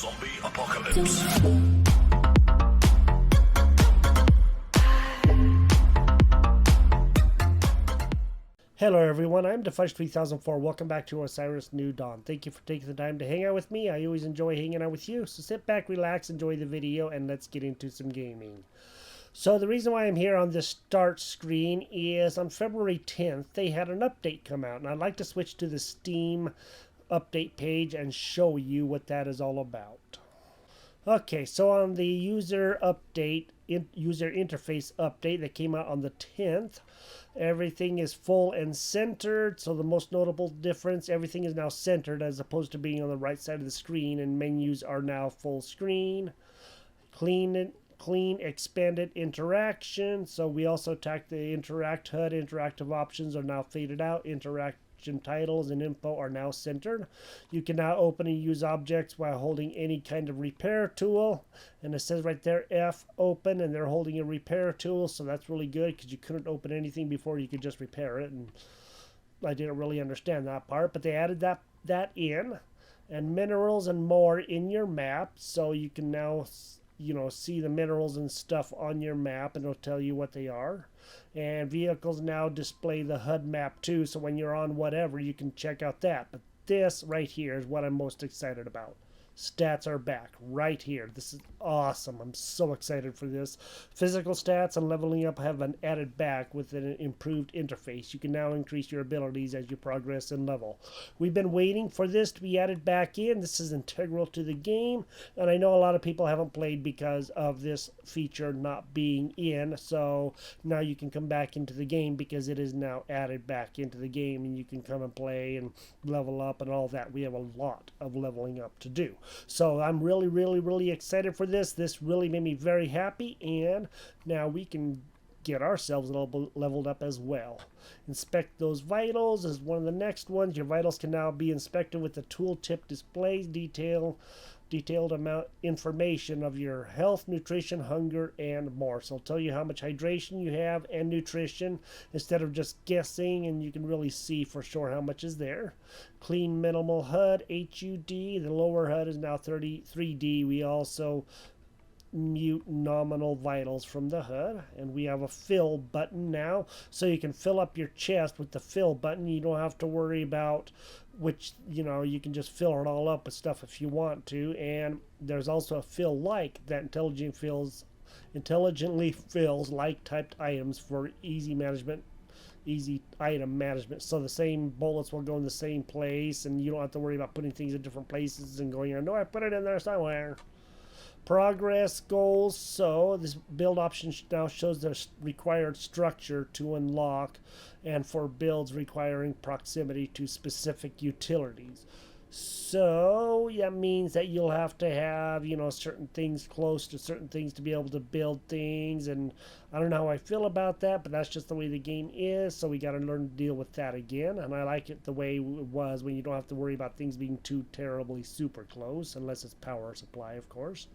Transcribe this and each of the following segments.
Zombie apocalypse. Hello everyone, I'm S3-Ep3004. Welcome back to Osiris New Dawn. Thank you for taking the time to hang out with me. I always enjoy hanging out with you. So sit back, relax, enjoy the video, and let's get into some gaming. So the reason why I'm here on this start screen is on February 10th, they had an update come out. And I'd like to switch to the Steam update page and show you what that is all about. Okay, so on the user interface update that came out on the 10th, everything is full and centered. So the most notable difference, everything is now centered as opposed to being on the right side of the screen, and menus are now full screen. Clean expanded interaction. So we also attacked the interact HUD. Interactive options are now faded out. Interaction titles and info are now centered. You can now open and use objects while holding any kind of repair tool, and it says right there F open, and they're holding a repair tool, so that's really good because you couldn't open anything before. You could just repair it, and I didn't really understand that part, but they added that in. And minerals and more in your map, so you can now see the minerals and stuff on your map, and it'll tell you what they are. And vehicles now display the HUD map too, so when you're on whatever, you can check out that. But this right here is what I'm most excited about. Stats are back right here. This is awesome. I'm so excited for this. Physical stats and leveling up have been added back with an improved interface. You can now increase your abilities as you progress and level. We've been waiting for this to be added back in. This is integral to the game, and I know a lot of people haven't played because of this feature not being in. So now you can come back into the game because it is now added back into the game, and you can come and play and level up and all that. We have a lot of leveling up to do. So I'm really excited for this. This really made me very happy, and now we can get ourselves leveled up as well. Inspect those vitals is one of the next ones. Your vitals can now be inspected with the tooltip displays detailed amount information of your health, nutrition, hunger, and more. So it'll tell you how much hydration you have and nutrition instead of just guessing, and you can really see for sure how much is there. Clean minimal HUD, HUD. The lower HUD is now 3D. We also mute nominal vitals from the HUD, and we have a fill button now, so you can fill up your chest with the fill button. You don't have to worry about which, you can just fill it all up with stuff if you want to. And there's also a fill like that intelligently fills like typed items for easy item management. So the same bullets will go in the same place, and you don't have to worry about putting things in different places and going, no, I put it in there somewhere. Progress goals. So this build option now shows the required structure to unlock, and for builds requiring proximity to specific utilities. So that means that you'll have to have, certain things close to certain things to be able to build things. And I don't know how I feel about that, but that's just the way the game is. So we got to learn to deal with that again. And I like it the way it was, when you don't have to worry about things being too terribly super close, unless it's power supply, of course.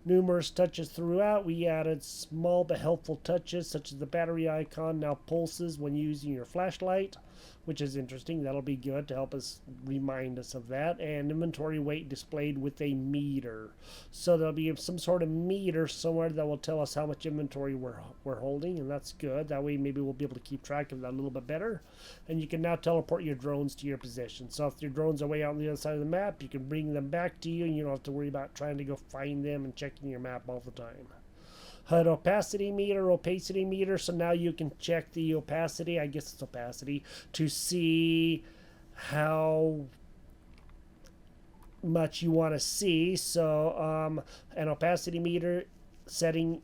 Numerous touches throughout. We added small but helpful touches, such as the battery icon now pulses when using your flashlight, which is interesting. That'll be good to help us remind us of that. And inventory weight displayed with a meter. So there'll be some sort of meter somewhere that will tell us how much inventory we're holding, and that's good. That way maybe we'll be able to keep track of that a little bit better. And you can now teleport your drones to your position. So if your drones are way out on the other side of the map, you can bring them back to you, and you don't have to worry about trying to go find them and checking your map all the time. HUD opacity meter. So now you can check the opacity, I guess it's opacity, to see how much you want to see. So an opacity setting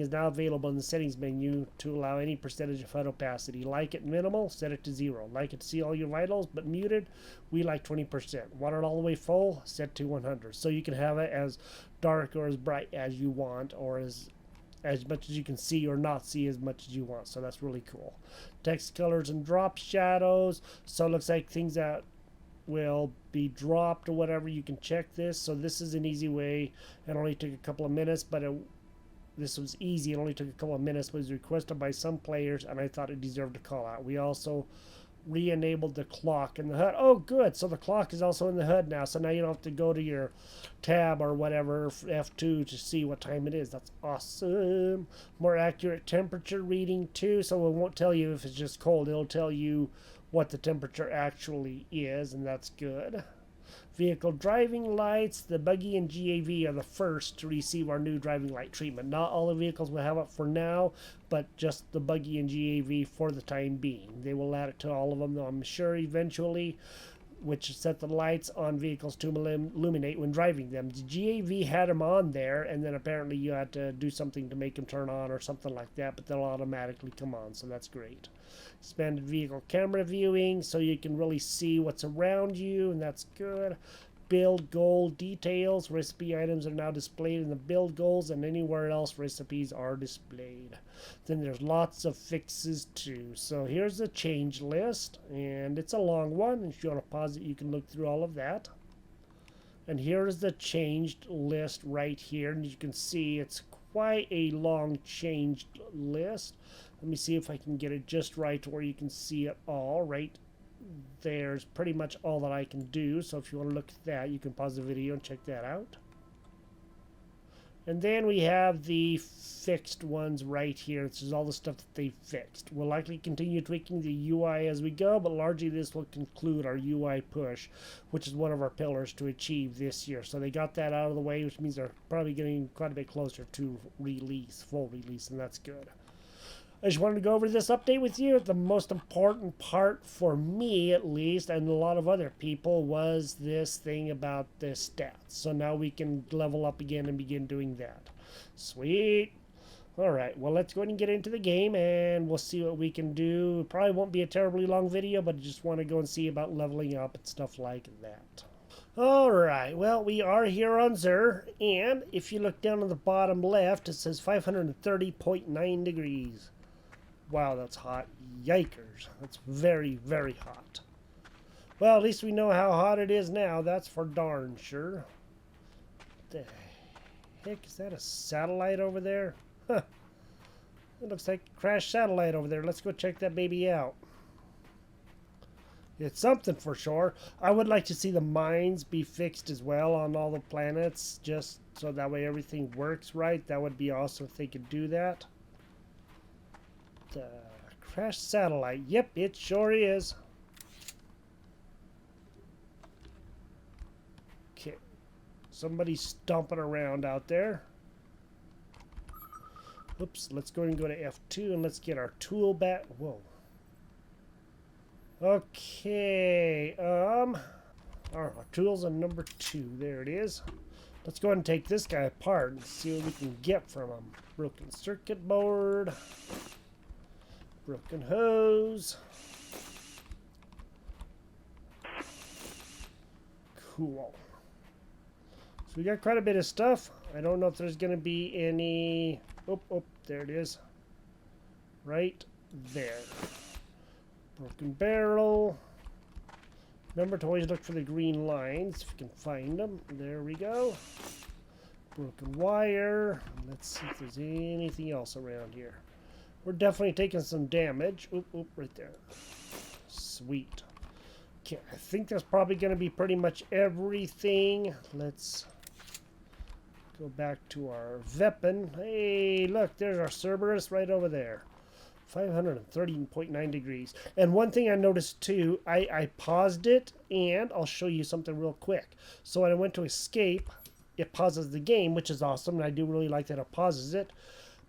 is now available in the settings menu to allow any percentage of HUD opacity. Like it minimal, set it to 0. Like it to see all your vitals, but muted, we like 20%. Want it all the way full, set to 100. So you can have it as dark or as bright as you want, or as much as you can see or not see as much as you want. So that's really cool. Text colors and drop shadows. So it looks like things that will be dropped or whatever, you can check this. So this is an easy way. It only took a couple of minutes, but this was easy. It only took a couple of minutes, but it was requested by some players, and I thought it deserved a call out. We also re-enabled the clock in the HUD. Oh, good. So the clock is also in the HUD now. So now you don't have to go to your tab or whatever, F2, to see what time it is. That's awesome. More accurate temperature reading too. So it won't tell you if it's just cold. It'll tell you what the temperature actually is, and that's good. Vehicle driving lights. The buggy and GAV are the first to receive our new driving light treatment. Not all the vehicles will have it for now, but just the buggy and GAV for the time being. They will add it to all of them, though I'm sure eventually, which set the lights on vehicles to illuminate when driving them. The GAV had them on there, and then apparently you had to do something to make them turn on or something like that, but they'll automatically come on, so that's great. Expanded vehicle camera viewing, so you can really see what's around you, and that's good. Build goal details. Recipe items are now displayed in the build goals, and anywhere else recipes are displayed. Then there's lots of fixes too. So here's the change list, and it's a long one. If you want to pause it, you can look through all of that. And here is the changed list right here, and you can see it's quite a long changed list. Let me see if I can get it just right where you can see it all. Right there's pretty much all that I can do. So if you want to look at that, you can pause the video and check that out. And then we have the fixed ones right here. This is all the stuff that they fixed. We'll likely continue tweaking the UI as we go, but largely this will conclude our UI push, which is one of our pillars to achieve this year. So they got that out of the way, which means they're probably getting quite a bit closer to release, full release, and that's good. I just wanted to go over this update with you. The most important part for me, at least, and a lot of other people, was this thing about the stats. So now we can level up again and begin doing that. Sweet. All right, well, let's go ahead and get into the game, and we'll see what we can do. It probably won't be a terribly long video, but I just want to go and see about leveling up and stuff like that. All right, well, we are here on Xur, and if you look down on the bottom left, it says 530.9 degrees. Wow, that's hot. Yikers. That's very, very hot. Well, at least we know how hot it is now. That's for darn sure. What the heck? Is that a satellite over there? Huh. It looks like a crashed satellite over there. Let's go check that baby out. It's something for sure. I would like to see the mines be fixed as well on all the planets, just so that way everything works right. That would be awesome if they could do that. Crashed satellite. Yep, it sure is. Okay. Somebody's stomping around out there. Oops, let's go ahead and go to F2 and let's get our tool back. Whoa. Okay. Our tools on number 2. There it is. Let's go ahead and take this guy apart and see what we can get from him. Broken circuit board. Broken hose. Cool. So we got quite a bit of stuff. I don't know if there's going to be any... Oh, there it is. Right there. Broken barrel. Remember to always look for the green lines if you can find them. There we go. Broken wire. Let's see if there's anything else around here. We're definitely taking some damage. Oop, right there. Sweet. Okay, I think that's probably going to be pretty much everything. Let's go back to our weapon. Hey, look, there's our Cerberus right over there. 513.9 degrees. And one thing I noticed too, I paused it, and I'll show you something real quick. So when I went to escape, it pauses the game, which is awesome, and I do really like that it pauses it.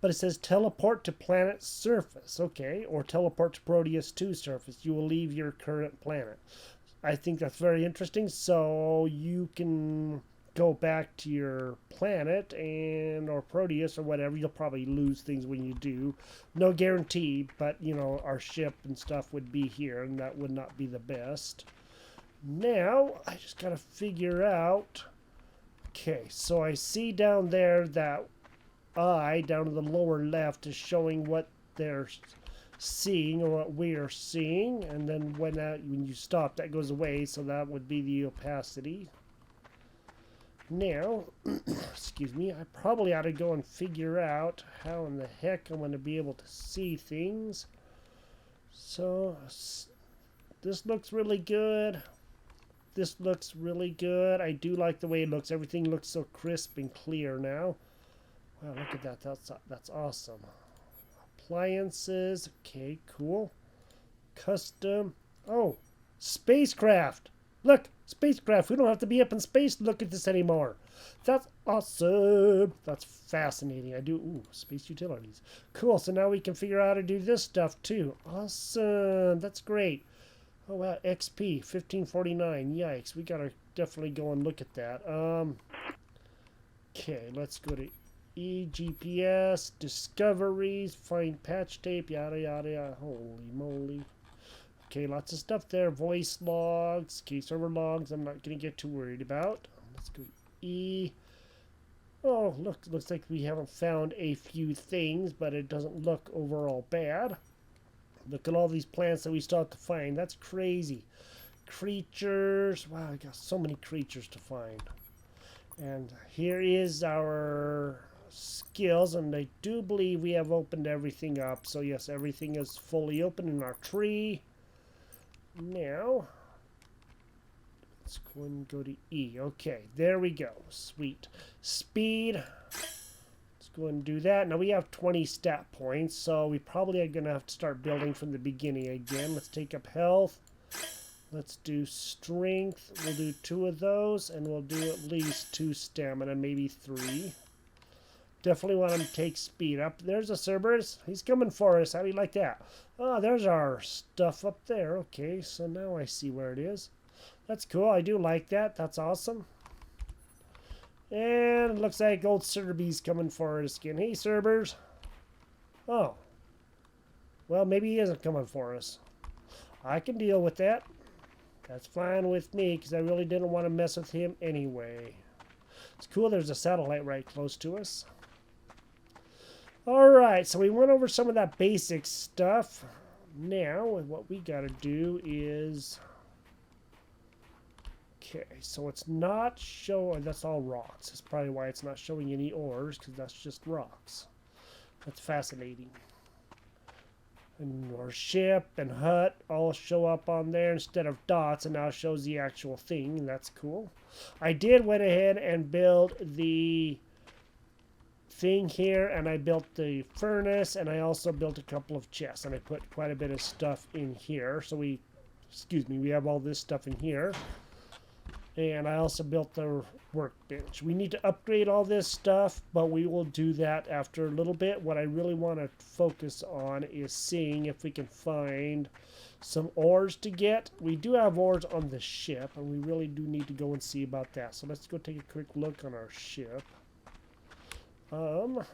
But it says teleport to planet surface, okay, or teleport to Proteus 2 surface. You will leave your current planet. I think that's very interesting. So you can go back to your planet and or Proteus or whatever. You'll probably lose things when you do. No guarantee, but you know, our ship and stuff would be here, and that would not be the best. Now I just gotta figure out. Okay, so I see down there that eye down to the lower left is showing what they're seeing or what we are seeing, and then when you stop, that goes away, so that would be the opacity. Now, excuse me, I probably ought to go and figure out how in the heck I'm going to be able to see things. So, This looks really good. This looks really good. I do like the way it looks. Everything looks so crisp and clear now. Wow, look at that. That's awesome. Appliances. Okay, cool. Custom. Oh, spacecraft. Look, spacecraft. We don't have to be up in space to look at this anymore. That's awesome. That's fascinating. Ooh, space utilities. Cool. So now we can figure out how to do this stuff too. Awesome. That's great. Oh, wow. XP 1549. Yikes. We got to definitely go and look at that. Okay, let's go to eGPS, discoveries, find patch tape, yada, yada, yada. Holy moly. Okay, lots of stuff there. Voice logs, key server logs. I'm not going to get too worried about. Let's go to E. Oh, look, looks like we haven't found a few things, but it doesn't look overall bad. Look at all these plants that we still have to find. That's crazy. Creatures. Wow, I got so many creatures to find. And here is our skills, and I do believe we have opened everything up. So yes, everything is fully open in our tree. Now, let's go and go to E. Okay, there we go. Sweet. Speed. Let's go and do that. Now we have 20 stat points, so we probably are going to have to start building from the beginning again. Let's take up health. Let's do strength. We'll do 2 of those, and we'll do at least 2 stamina, maybe 3. Definitely want him to take speed up. There's a Cerberus. He's coming for us. How do you like that? Oh, there's our stuff up there. Okay, so now I see where it is. That's cool. I do like that. That's awesome. And it looks like old Cerberus coming for us again. Hey, Cerberus. Oh. Well, maybe he isn't coming for us. I can deal with that. That's fine with me, because I really didn't want to mess with him anyway. It's cool. There's a satellite right close to us. Alright, so we went over some of that basic stuff. Now, what we got to do is... Okay, so it's not showing... That's all rocks. That's probably why it's not showing any ores, because that's just rocks. That's fascinating. And our ship and hut all show up on there instead of dots, and now it shows the actual thing, and that's cool. I did went ahead and build the thing here, and I built the furnace, and I also built a couple of chests, and I put quite a bit of stuff in here. So we have all this stuff in here. And I also built the workbench. We need to upgrade all this stuff, but we will do that after a little bit. What I really want to focus on is seeing if we can find some ores to get. We do have ores on the ship, and we really do need to go and see about that. So let's go take a quick look on our ship. I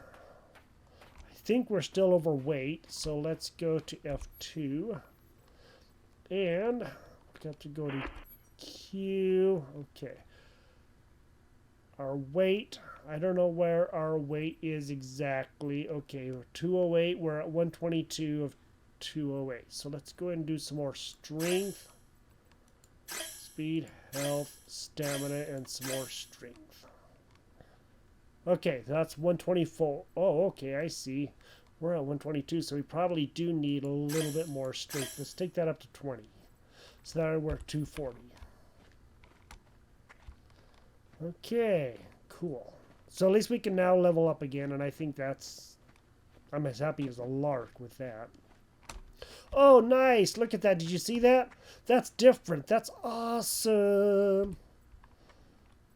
think we're still overweight, so let's go to F2. And we got to go to Q. Okay. Our weight. I don't know where our weight is exactly. Okay, we're 208. We're at 122 of 208. So let's go ahead and do some more strength, speed, health, stamina, and some more strength. Okay, that's 124. Oh, okay, I see. We're at 122, so we probably do need a little bit more strength. Let's take that up to 20. So that we're at 240. Okay, cool. So at least we can now level up again, and I think I'm as happy as a lark with that. Oh, nice! Look at that. Did you see that? That's different. That's awesome.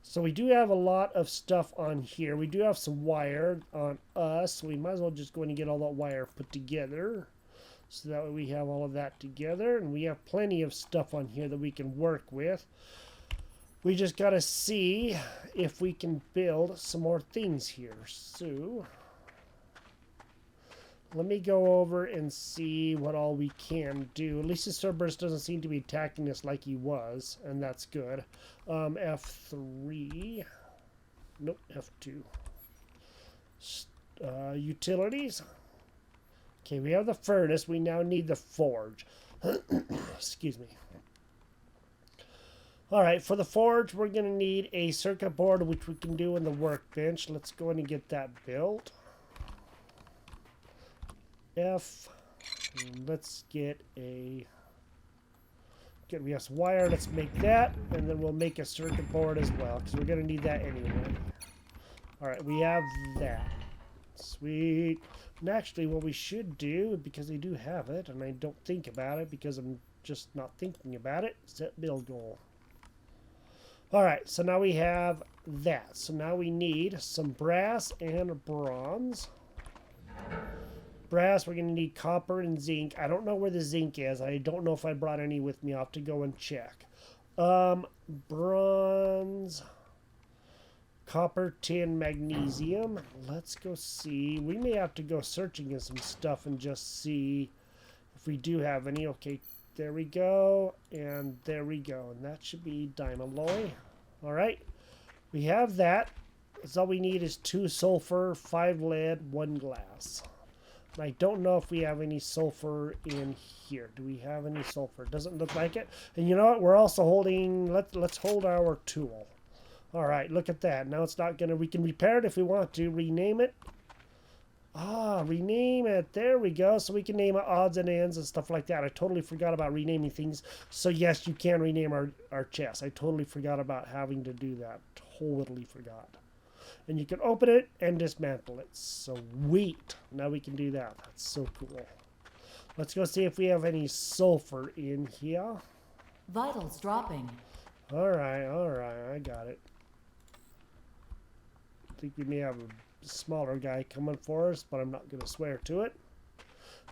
So we do have a lot of stuff on here. We do have some wire on us, so we might as well just go in and get all that wire put together. So that way we have all of that together, and we have plenty of stuff on here that we can work with. We just got to see if we can build some more things here. So let me go over and see what all we can do. At least the Cerberus doesn't seem to be attacking us like he was, and that's good. F3. Nope, F2. Utilities. Okay, we have the furnace. We now need the forge. Excuse me. Alright, for the forge, we're going to need a circuit board, which we can do in the workbench. Let's go in and get that built. F. And let's get a Good, we have some wire. Let's make that, and then we'll make a circuit board as well, because we're going to need that anyway. Alright, we have that. Sweet. And actually, what we should do, because I do have it, and I don't think about it because I'm just not thinking about it, set build goal. Alright, so now we have that. So now we need some brass and bronze. Brass, we're going to need copper and zinc. I don't know where the zinc is. I don't know if I brought any with me. I'll have to go and check. Bronze, copper, tin, magnesium. Let's go see. We may have to go searching in some stuff and just see if we do have any. Okay, there we go. And there we go. And that should be dimalloy. All right. We have that. That's all we need is 2 sulfur, 5 lead, 1 glass. I don't know if we have any sulfur in here. Do we have any sulfur? Doesn't look like it. And you know what? We're also holding, let's hold our tool. All right, look at that. Now it's not going to, we can repair it if we want to. Rename it. Ah, rename it. There we go. So we can name it odds and ends and stuff like that. I totally forgot about renaming things. So yes, you can rename our chest. I totally forgot about having to do that. Totally forgot. And you can open it and dismantle it. Sweet. Now we can do that. That's so cool. Let's go see if we have any sulfur in here. Vitals dropping. Alright, I got it. I think we may have a smaller guy coming for us, but I'm not going to swear to it.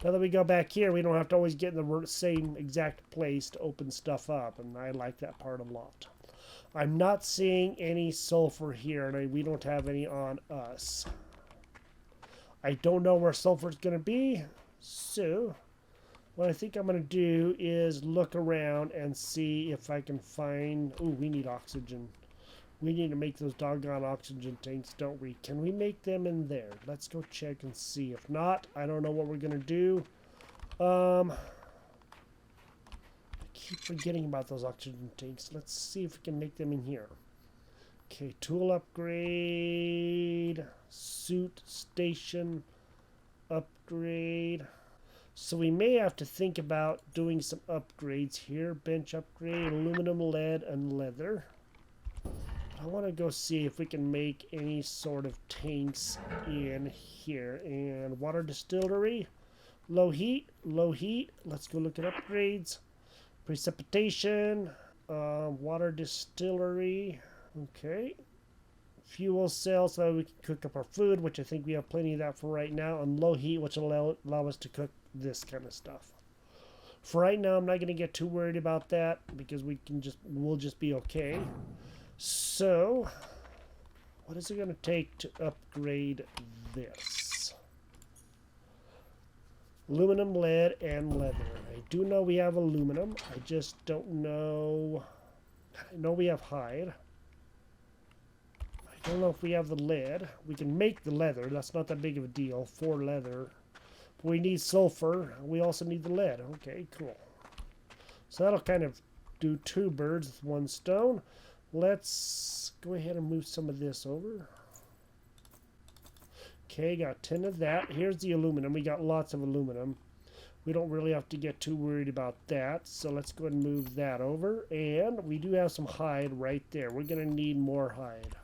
Now that we go back here, we don't have to always get in the same exact place to open stuff up, and I like that part a lot. I'm not seeing any sulfur here, and we don't have any on us. I don't know where sulfur is going to be, so what I think I'm going to do is look around and see if I can find... Ooh, we need oxygen. We need to make those doggone oxygen tanks, don't we? Can we make them in there? Let's go check and see. If not, I don't know what we're going to do. Keep forgetting about those oxygen tanks. Let's see if we can make them in here. Okay, tool upgrade, suit station upgrade. So we may have to think about doing some upgrades here. Bench upgrade, aluminum, lead, and leather. I want to go see if we can make any sort of tanks in here. And water distillery, low heat, low heat. Let's go look at upgrades. Precipitation, water distillery, okay. Fuel cell so we can cook up our food, which I think we have plenty of that for right now. And low heat, which will allow us to cook this kind of stuff. For right now, I'm not going to get too worried about that because we'll just be okay. So, what is it going to take to upgrade this? Aluminum, lead, and leather. I do know we have aluminum. I just don't know. I know we have hide. I don't know if we have the lead. We can make the leather. That's not that big of a deal. 4 leather. But we need sulfur. We also need the lead. Okay, cool. So that'll kind of do 2 birds with 1 stone. Let's go ahead and move some of this over. Okay, got 10 of that. Here's the aluminum. We got lots of aluminum. We don't really have to get too worried about that. So let's go ahead and move that over. And we do have some hide right there. We're going to need more hide.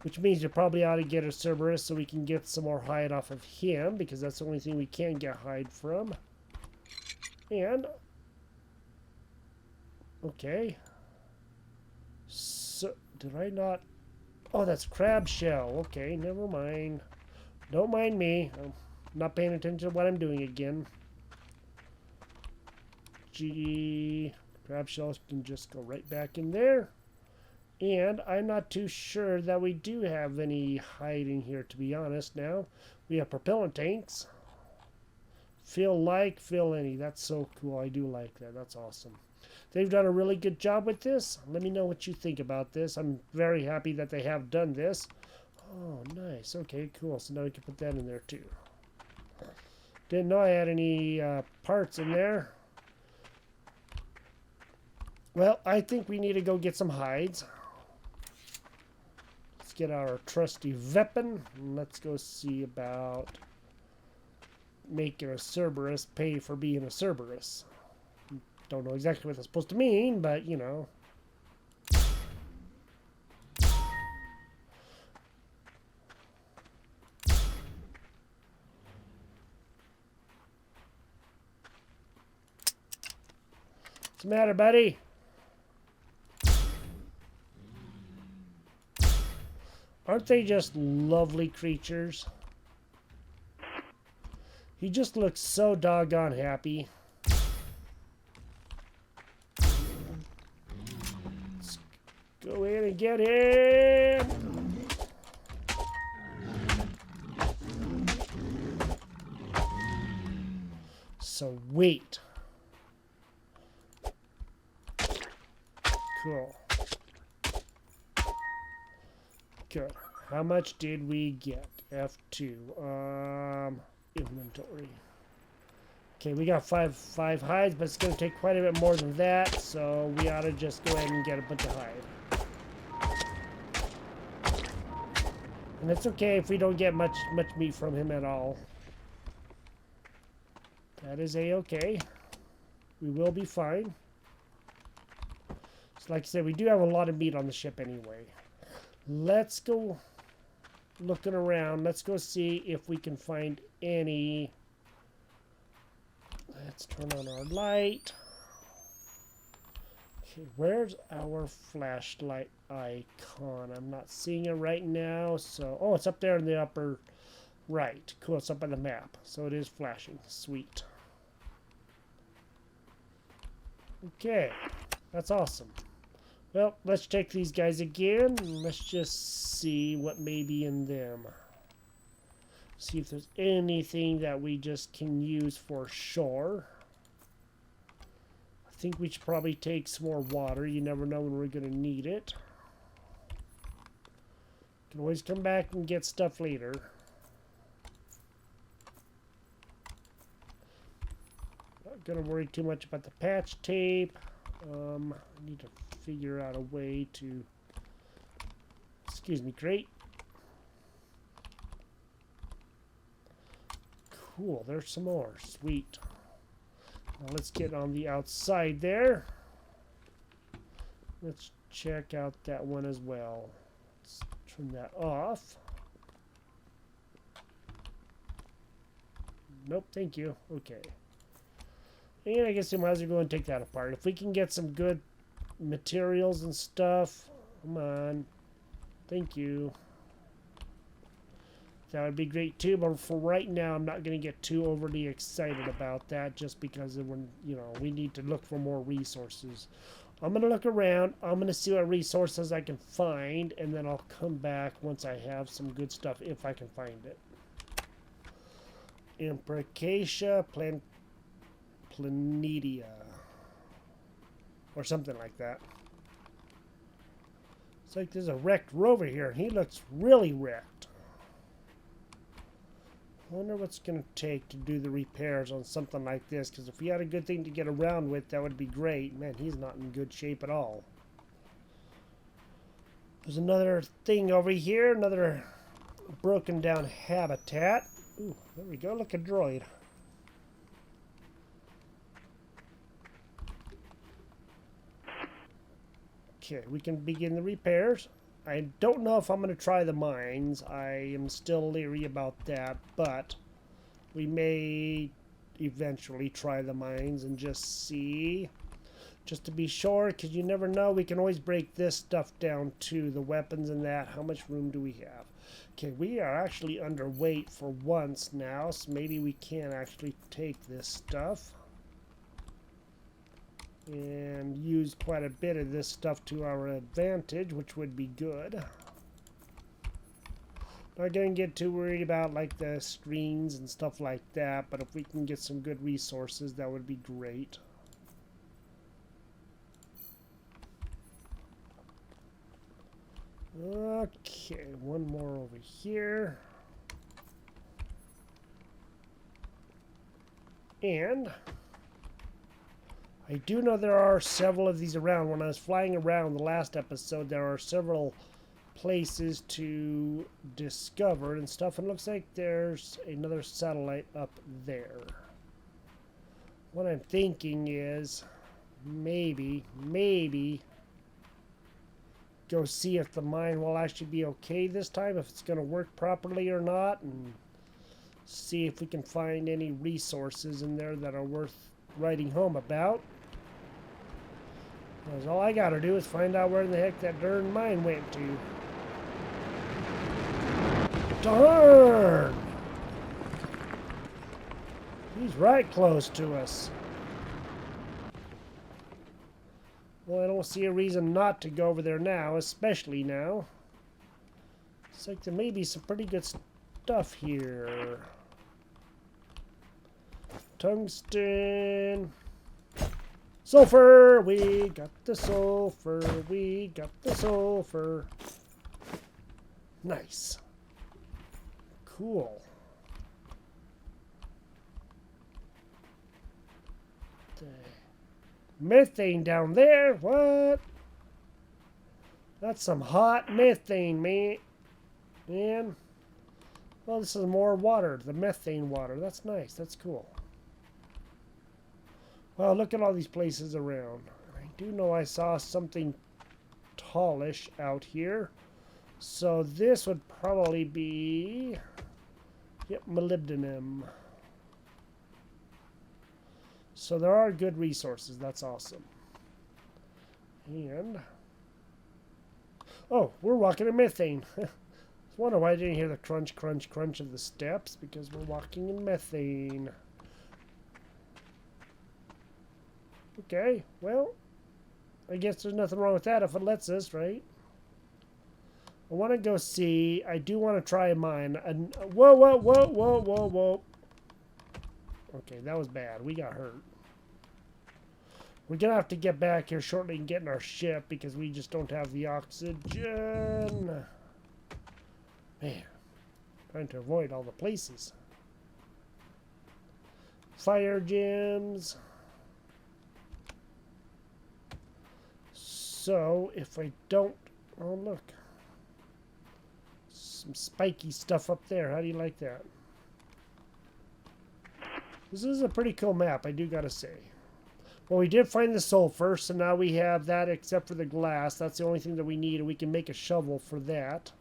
Which means you probably ought to get a Cerberus so we can get some more hide off of him. Because that's the only thing we can get hide from. And... okay. So, did I not... oh, that's crab shell. Okay, never mind. Don't mind me. I'm not paying attention to what I'm doing again. Gee, crab shells can just go right back in there. And I'm not too sure that we do have any hide in here, to be honest now. We have propellant tanks. Fill any. That's so cool. I do like that. That's awesome. They've done a really good job with this. Let me know what you think about this. I'm very happy that they have done this. Oh, nice. Okay, cool. So now we can put that in there too. Didn't know I had any parts in there. Well, I think we need to go get some hides. Let's get our trusty weapon. Let's go see about making a Cerberus pay for being a Cerberus. Don't know exactly what that's supposed to mean, but you know. What's the matter, buddy? Aren't they just lovely creatures? He just looks so doggone happy. Let's go in and get him. Sweet. Cool. Good. How much did we get? F2. Inventory. Okay, we got five hides, but it's going to take quite a bit more than that, so we ought to just go ahead and get a bunch of hide. And it's okay if we don't get much meat from him at all. That is a-okay. We will be fine. So like I said, we do have a lot of meat on the ship anyway. Let's go looking around. Let's go see if we can find any. Let's turn on our light. Okay, where's our flashlight icon? I'm not seeing it right now. So, oh, it's up there in the upper right. Cool, it's up on the map. So it is flashing. Sweet. Okay, that's awesome. Well, let's check these guys again. Let's just see what may be in them. See if there's anything that we just can use for shore. I think we should probably take some more water. You never know when we're going to need it. Can always come back and get stuff later. Not going to worry too much about the patch tape. I need to figure out a way to... Excuse me, crate. Cool, there's some more. Sweet. Now let's get on the outside there. Let's check out that one as well. Let's turn that off. Nope, thank you. Okay. And I guess we might as well go and take that apart. If we can get some good materials and stuff, come on. Thank you. That would be great too, but for right now, I'm not going to get too overly excited about that just because of when, you know, we need to look for more resources. I'm going to look around. I'm going to see what resources I can find, and then I'll come back once I have some good stuff, if I can find it. Imprecatia Planidia. Or something like that. It's like there's a wrecked rover here. He looks really wrecked. I wonder what's going to take to do the repairs on something like this. Because if we had a good thing to get around with, that would be great. Man, he's not in good shape at all. There's another thing over here. Another broken down habitat. Ooh, there we go. Look, a droid. Okay, we can begin the repairs. I don't know if I'm going to try the mines. I am still leery about that, but we may eventually try the mines and just see. Just to be sure, because you never know. We can always break this stuff down too, the weapons and that. How much room do we have? Okay, we are actually underweight for once now, so maybe we can actually take this stuff and use quite a bit of this stuff to our advantage, which would be good. Not going to get too worried about like the screens and stuff like that, but if we can get some good resources, that would be great. Okay, one more over here. And I do know there are several of these around. When I was flying around the last episode, there are several places to discover and stuff. And it looks like there's another satellite up there. What I'm thinking is maybe go see if the mine will actually be okay this time, if it's going to work properly or not, and see if we can find any resources in there that are worth writing home about. Because all I got to do is find out where the heck that darn mine went to. Darn! He's right close to us. Well, I don't see a reason not to go over there now, especially now. It's like there may be some pretty good stuff here. Tungsten. Sulfur! We got the sulfur. We got the sulfur. Nice. Cool. Methane down there? What? That's some hot methane, man. Well, this is more water. The methane water. That's nice. That's cool. Well, look at all these places around. I do know I saw something tallish out here. So this would probably be... Yep, molybdenum. So there are good resources. That's awesome. And... Oh, we're walking in methane. I wonder why I didn't hear the crunch, crunch, crunch of the steps. Because we're walking in methane. Okay, well, I guess there's nothing wrong with that if it lets us, right? I want to go see. I do want to try a mine. Whoa, whoa, whoa, whoa, whoa, whoa. Okay, that was bad. We got hurt. We're going to have to get back here shortly and get in our ship because we just don't have the oxygen. Man, trying to avoid all the places. Fire gems. So, if I don't... Oh, look. Some spiky stuff up there. How do you like that? This is a pretty cool map, I do gotta say. Well, we did find the sulfur, so now we have that except for the glass. That's the only thing that we need, and we can make a shovel for that.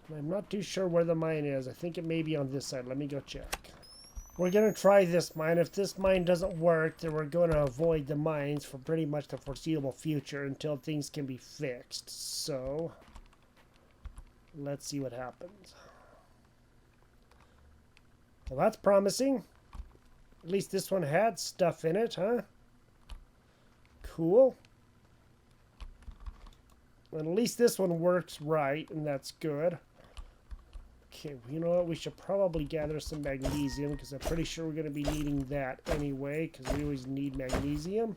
And I'm not too sure where the mine is. I think it may be on this side. Let me go check. We're going to try this mine. If this mine doesn't work, then we're going to avoid the mines for pretty much the foreseeable future until things can be fixed. So, let's see what happens. Well, that's promising. At least this one had stuff in it, huh? Cool. And at least this one works right, and that's good. Okay, you know what? We should probably gather some magnesium, because I'm pretty sure we're going to be needing that anyway, because we always need magnesium.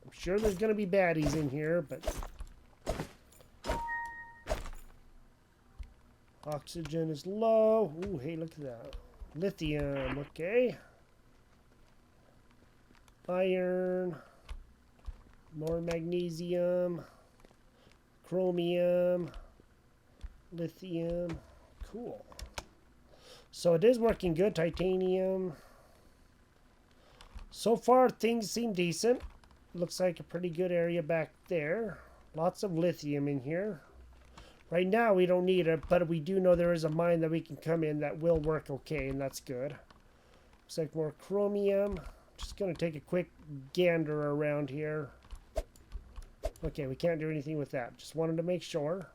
I'm sure there's going to be baddies in here, but... Oxygen is low. Ooh, hey, look at that. Lithium, okay. Iron. More magnesium. Chromium. Lithium. Cool. So it is working good. Titanium. So far, things seem decent. Looks like a pretty good area back there. Lots of lithium in here. Right now, we don't need it, but we do know there is a mine that we can come in that will work okay, and that's good. Looks like more chromium. Just going to take a quick gander around here. Okay, we can't do anything with that. Just wanted to make sure.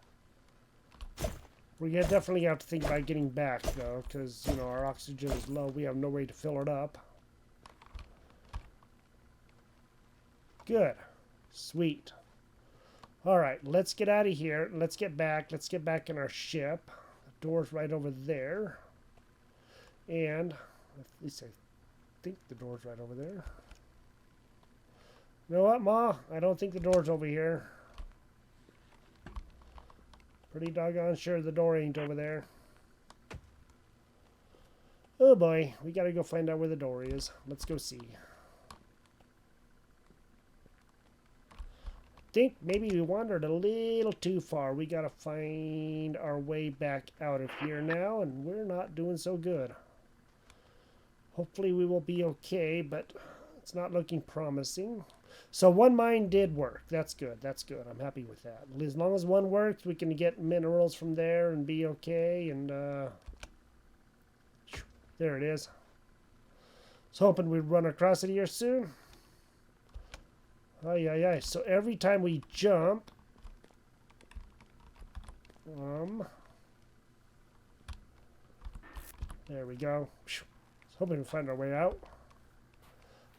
We're going to definitely have to think about getting back, though, because, you know, our oxygen is low. We have no way to fill it up. Good. Sweet. Alright, let's get out of here. Let's get back. Let's get back in our ship. The door's right over there. And, at least I think the door's right over there. You know what, Ma? I don't think the door's over here. Pretty doggone sure the door ain't over there. Oh boy, we gotta go find out where the door is. Let's go see. Think maybe we wandered a little too far. We gotta find our way back out of here now, and we're not doing so good. Hopefully we will be okay, but it's not looking promising. So one mine did work. That's good. That's good. I'm happy with that. As long as one works, we can get minerals from there and be okay. And there it is. I was hoping we'd run across it here soon. Ay, ay, ay. So every time we jump, there we go. I was hoping to find our way out.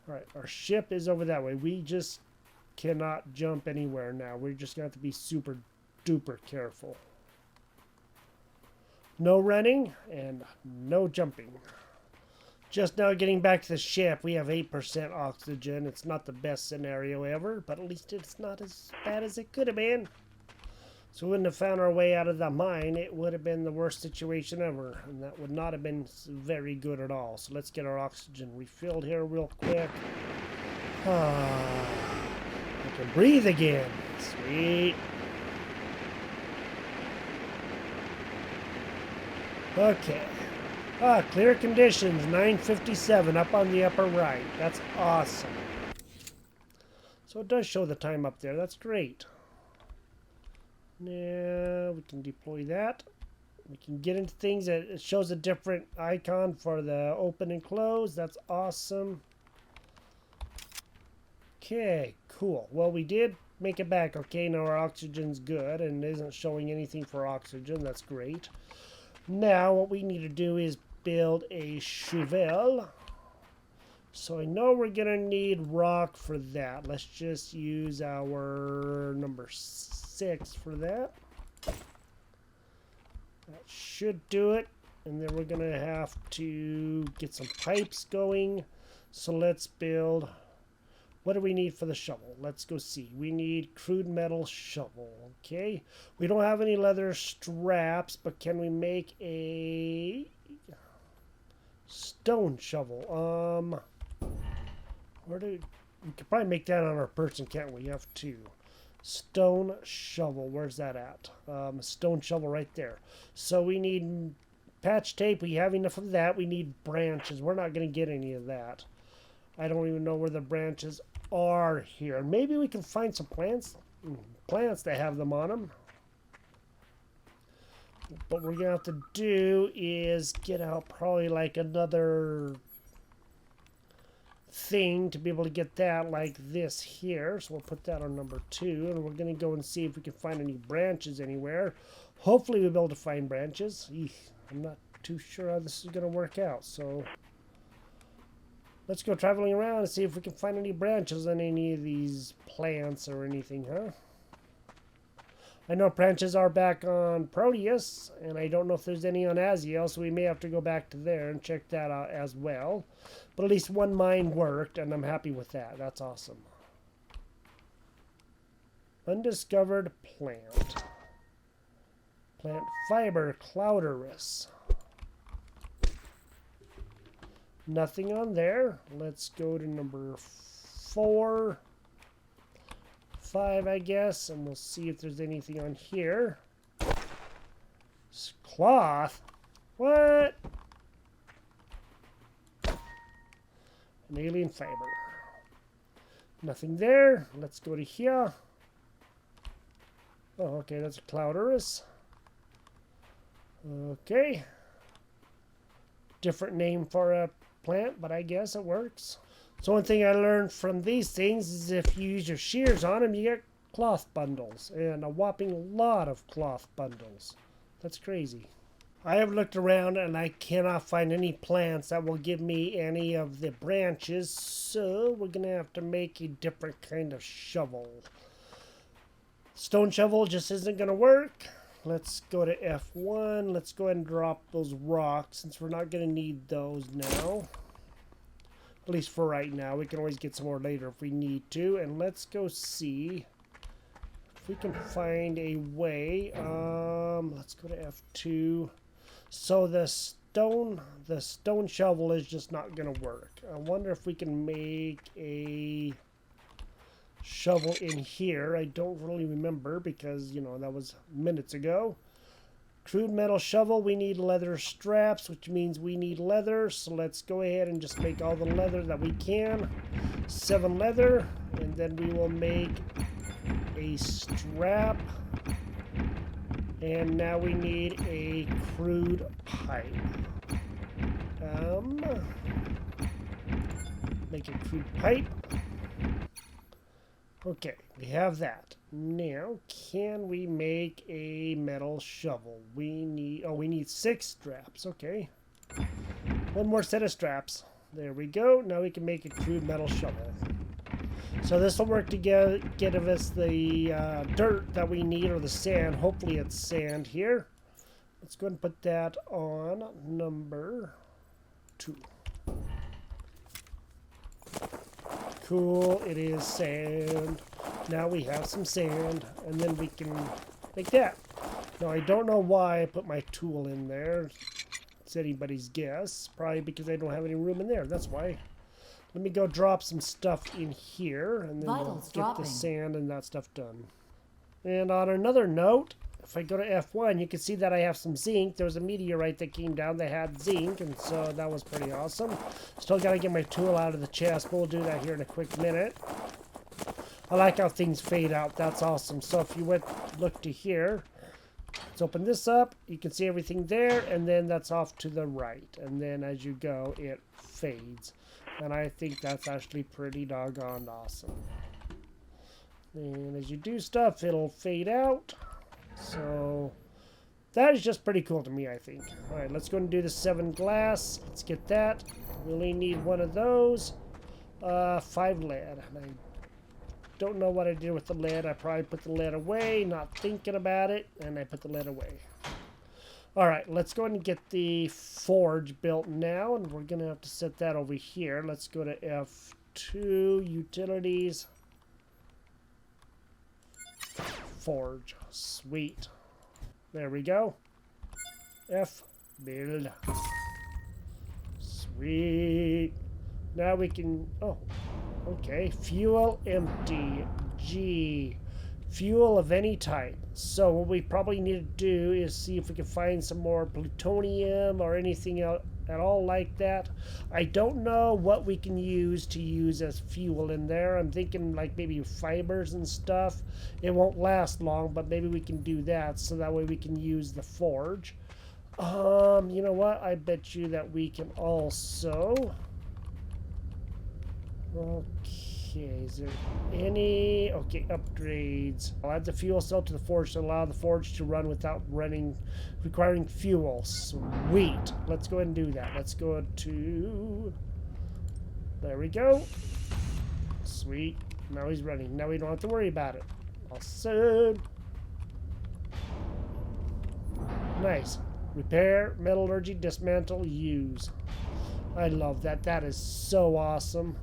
Alright, our ship is over that way. We just cannot jump anywhere now. We're just going to have to be super duper careful. No running and no jumping. Just now getting back to the ship. We have 8% oxygen. It's not the best scenario ever, but at least it's not as bad as it could have been. So we wouldn't have found our way out of the mine. It would have been the worst situation ever, and that would not have been very good at all. So let's get our oxygen refilled here real quick. I can breathe again. Sweet. Okay. Clear conditions, 9:57 up on the upper right. That's awesome. So it does show the time up there. That's great. Now we can deploy that. We can get into things that it shows a different icon for the open and close. That's awesome. Okay, cool. Well, we did make it back. Okay, now our oxygen's good and isn't showing anything for oxygen. That's great. Now what we need to do is build a shovel. So I know we're gonna need rock for that. Let's just use our number 6 for that. That should do it. And then we're gonna have to get some pipes going. So let's build. What do we need for the shovel? Let's go see. We need crude metal shovel. Okay. We don't have any leather straps, but can we make a stone shovel? We could probably make that on our person, can't we? We have 2. Stone shovel. Where's that at? Stone shovel right there. So we need patch tape. We have enough of that. We need branches. We're not going to get any of that. I don't even know where the branches are here. Maybe we can find some plants that have them on them. What we're going to have to do is get out probably like another thing to be able to get that like this here. So we'll put that on number 2, and we're going to go and see if we can find any branches anywhere. Hopefully we'll be able to find branches. I'm not too sure how this is going to work out, so let's go traveling around and see if we can find any branches on any of these plants or anything, huh? I know branches are back on Proteus, and I don't know if there's any on Aziel, so we may have to go back to there and check that out as well. But at least one mine worked, and I'm happy with that. That's awesome. Undiscovered plant. Plant fiber, Osiris. Nothing on there. Let's go to number 4. 5, I guess, and we'll see if there's anything on here. Cloth? What? An alien fiber. Nothing there. Let's go to here. Oh, okay, that's a Osiris. Okay. Different name for a plant, but I guess it works. So one thing I learned from these things is if you use your shears on them, you get cloth bundles, and a whopping lot of cloth bundles. That's crazy. I have looked around and I cannot find any plants that will give me any of the branches, so we're going to have to make a different kind of shovel. Stone shovel just isn't going to work. Let's go to F1. Let's go ahead and drop those rocks since we're not going to need those now. At least for right now. We can always get some more later if we need to. And let's go see if we can find a way. Let's go to F2. So the stone shovel is just not going to work. I wonder if we can make a shovel in here. I don't really remember because, you know, that was minutes ago. Crude metal shovel, we need leather straps, which means we need leather. So let's go ahead and just make all the leather that we can. 7 leather, and then we will make a strap. And now we need a crude pipe. Make a crude pipe. Okay, we have that. Now, can we make a metal shovel? We need 6 straps. Okay. 1 more set of straps. There we go. Now we can make a crude metal shovel. So this will work to get us the dirt that we need, or the sand. Hopefully it's sand here. Let's go ahead and put that on number 2. Cool, it is sand. Now we have some sand, and then we can make that. Now I don't know why I put my tool in there. It's anybody's guess. Probably because I don't have any room in there. That's why. Let me go drop some stuff in here, and then we'll get the sand and that stuff done. And on another note, if I go to F1, you can see that I have some zinc. There was a meteorite that came down that had zinc, and so that was pretty awesome. Still got to get my tool out of the chest, but we'll do that here in a quick minute. I like how things fade out. That's awesome. So if you look to here, let's open this up. You can see everything there, and then that's off to the right. And then as you go, it fades. And I think that's actually pretty doggone awesome. And as you do stuff, it'll fade out. So that is just pretty cool to me, I think. All right, let's go and do the 7 glass. Let's get that. We only need 1 of those. 5 lead. And I don't know what I did with the lead. I probably put the lead away, not thinking about it, and I put the lead away. All right, let's go ahead and get the forge built now, and we're going to have to set that over here. Let's go to F2, Utilities, Forge. Sweet. There we go. F, build. Sweet. Now we can, oh, okay. Fuel empty. G. Fuel of any type. So what we probably need to do is see if we can find some more plutonium or anything else at all like that. I don't know what we can use as fuel in there. I'm thinking like maybe fibers and stuff. It won't last long, but maybe we can do that so that way we can use the forge. You know what? I bet you that we can also... Okay, is there any... Okay, upgrades. I'll add the fuel cell to the forge to allow the forge to run without requiring fuel. Sweet. Let's go ahead and do that. Let's go to... There we go. Sweet. Now he's running. Now we don't have to worry about it. Awesome. Nice. Repair, metallurgy, dismantle, use. I love that. That is so awesome.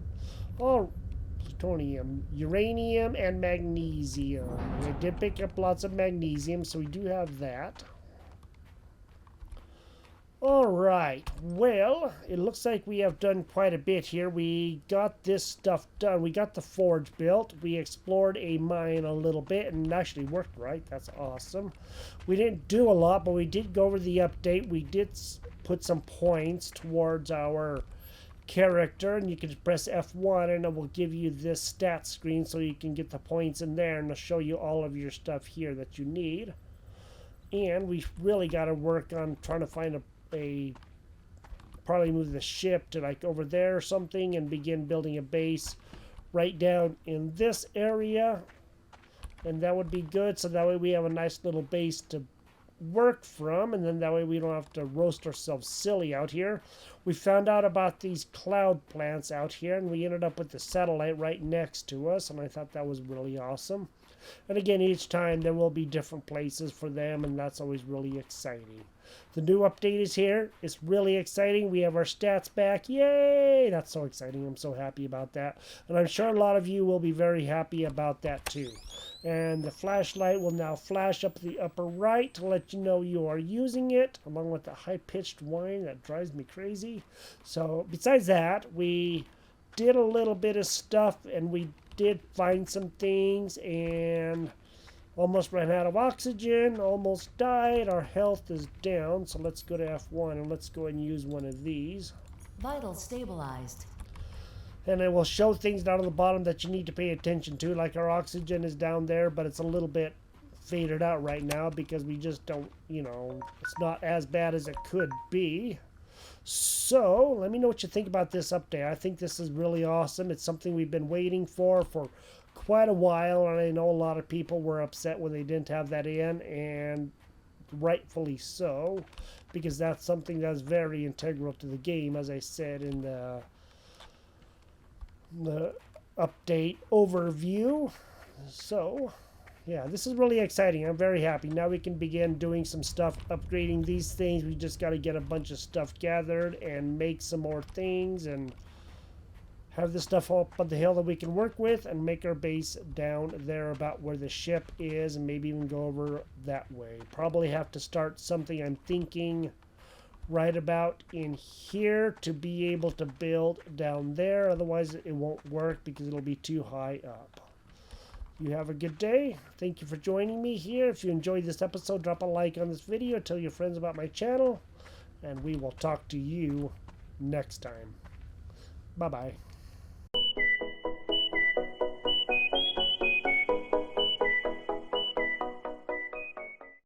Oh, plutonium, uranium, and magnesium. We did pick up lots of magnesium, so we do have that. Alright, well, it looks like we have done quite a bit here. We got this stuff done. We got the forge built. We explored a mine a little bit, and it actually worked right. That's awesome. We didn't do a lot, but we did go over the update. We did put some points towards our character, and you can just press F1 and it will give you this stat screen so you can get the points in there, and it'll show you all of your stuff here that you need. And we really got to work on trying to find probably move the ship to like over there or something and begin building a base right down in this area, and that would be good, so that way we have a nice little base to work from, and then that way we don't have to roast ourselves silly out here. We found out about these cloud plants out here, and we ended up with the satellite right next to us, and I thought that was really awesome. And again, each time there will be different places for them, and that's always really exciting. The new update is here. It's really exciting. We have our stats back. Yay! That's so exciting. I'm so happy about that. And I'm sure a lot of you will be very happy about that too. And the flashlight will now flash up the upper right to let you know you are using it, along with the high-pitched whine that drives me crazy. So besides that, we did a little bit of stuff, and we did find some things, and Almost ran out of oxygen, almost died. Our health is down, so let's go to F1 and let's go ahead and use one of these. Vitals stabilized. And it will show things down at the bottom that you need to pay attention to, like our oxygen is down there, but it's a little bit faded out right now because we just don't, it's not as bad as it could be. So let me know what you think about this update. I think this is really awesome. It's something we've been waiting for quite a while, and I know a lot of people were upset when they didn't have that in, and rightfully so, because that's something that's very integral to the game, as I said in the update overview. So yeah, this is really exciting. I'm very happy. Now we can begin doing some stuff, upgrading these things. We just got to get a bunch of stuff gathered and make some more things and have the stuff up on the hill that we can work with and make our base down there about where the ship is, and maybe even go over that way. Probably have to start something, I'm thinking, right about in here to be able to build down there. Otherwise it won't work because it'll be too high up. You have a good day. Thank you for joining me here. If you enjoyed this episode, drop a like on this video, tell your friends about my channel, and we will talk to you next time. Bye-bye.